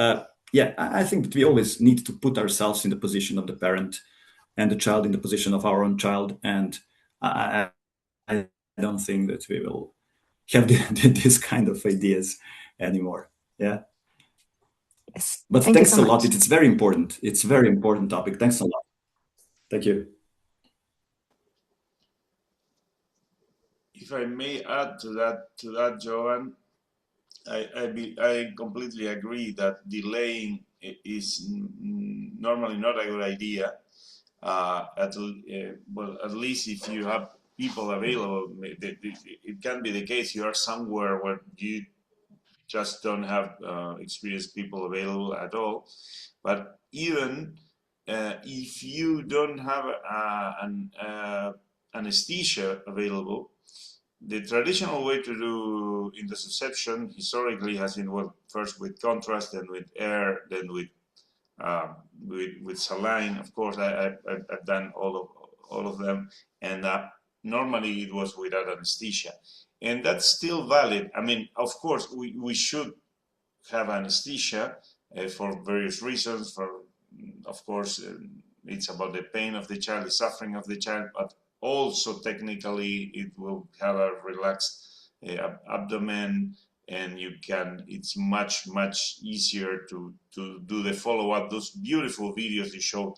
I think that we always need to put ourselves in the position of the parent and the child in the position of our own child. And I don't think that we will have this kind of ideas anymore. Yeah. Yes. But thanks a lot. It's very important. It's a very important topic. Thanks a lot. Thank you. If I may add to that, Jovan, I completely agree that delaying is normally not a good idea. At least if you have people available, it can be the case you are somewhere where you just don't have experienced people available at all. But even if you don't have an anesthesia available, the traditional way to do intussusception historically has been, well, first with contrast, then with air, then with saline. Of course, I've done all of them, and normally it was without anesthesia, and that's still valid. I mean, of course, we should have anesthesia for various reasons. Of course, it's about the pain of the child, the suffering of the child, but also technically it will have a relaxed abdomen, and it's much easier to do the follow-up. Those beautiful videos you showed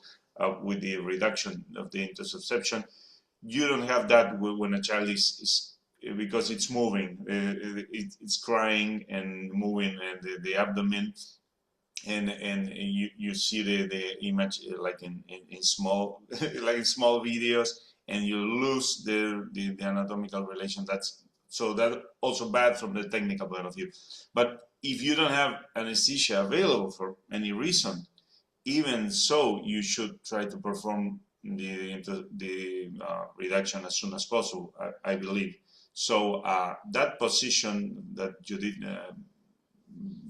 with the reduction of the intussusception, you don't have that when a child is because it's moving, it's crying and moving, and the abdomen, and you see the image like in small like in small videos, and you lose the anatomical relation. So that also bad from the technical point of view. But if you don't have anesthesia available for any reason, even so, you should try to perform the reduction as soon as possible, I believe. So that position that you did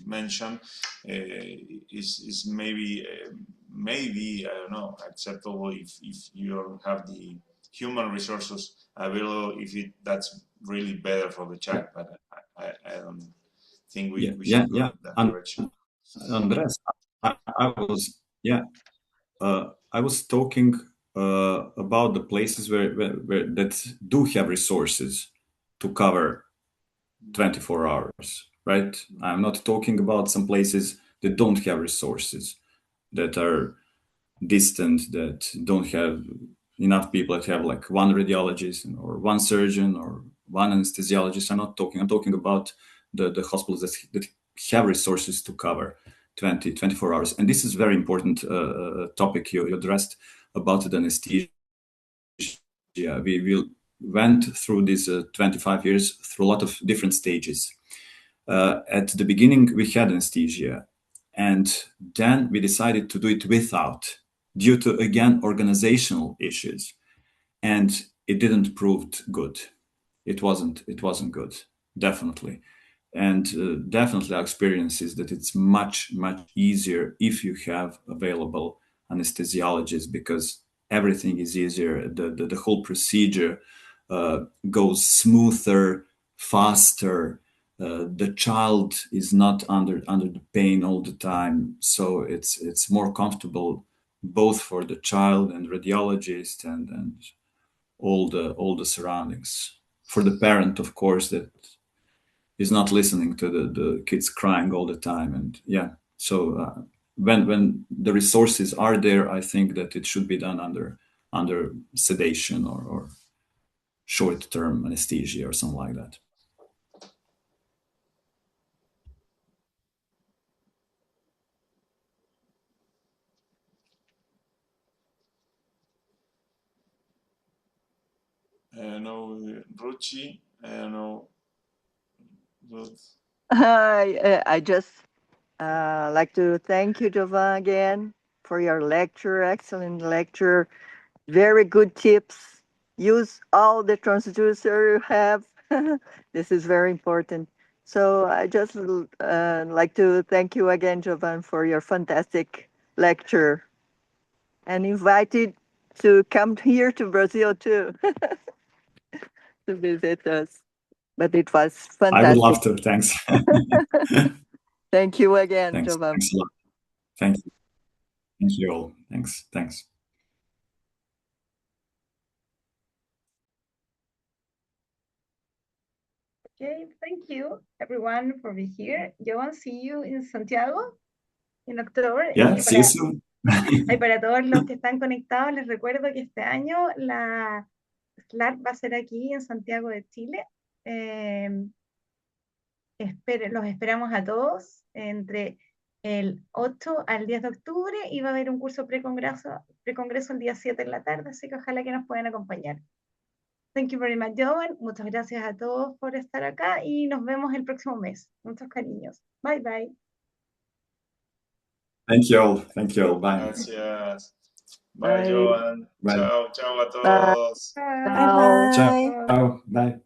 mention is maybe I don't know, acceptable if you don't have the human resources available, that's really better for the child. But I don't think we should go in that direction. Andres, I was talking about the places where that do have resources to cover 24 hours, right? I'm not talking about some places that don't have resources, that are distant, that don't have enough people, that have like one radiologist or one surgeon or one anesthesiologist. I'm talking about the hospitals that have resources to cover 24 hours. And this is very important topic you addressed about the anesthesia. We went through these 25 years through a lot of different stages. At the beginning, we had anesthesia, and then we decided to do it without, due to, again, organizational issues. And it didn't prove good. It wasn't good, definitely. And definitely our experience is that it's much easier if you have available anesthesiologists, because everything is easier. The whole procedure goes smoother, faster. The child is not under the pain all the time, so it's more comfortable both for the child and radiologist and all the surroundings. For the parent, of course, that is not listening to the kids crying all the time. And so when the resources are there, I think that it should be done under sedation or short-term anesthesia or something like that. I know Ruchi, I know. I just like to thank you, Jovan, again for your lecture. Excellent lecture. Very good tips. Use all the transducer you have. This is very important. So I just like to thank you again, Jovan, for your fantastic lecture, and invited to come here to Brazil too to visit us. But it was fantastic. I would love to. Thanks. Thank you again, Thanks. Jovan. Thanks a lot. Thank you. Thank you all. Thanks. Okay, thank you everyone for being here. Jovan, see you in Santiago en octubre. Yeah, see you soon. Y para todos los que están conectados, les recuerdo que este año la SLARP va a ser aquí en Santiago de Chile. Los esperamos a todos entre el 8 al 10 de octubre y va a haber un curso precongreso el día 7 en la tarde, así que ojalá que nos puedan acompañar. Thank you very much, Jovan. Muchas gracias a todos por estar acá y nos vemos el próximo mes. Muchos cariños. Bye, bye. Thank you all. Thank you all. Bye. Gracias. Bye, Bye. Jovan. Bye. Chao, chao a Bye. todos. Bye. Bye Ciao. bye. Ciao. Bye.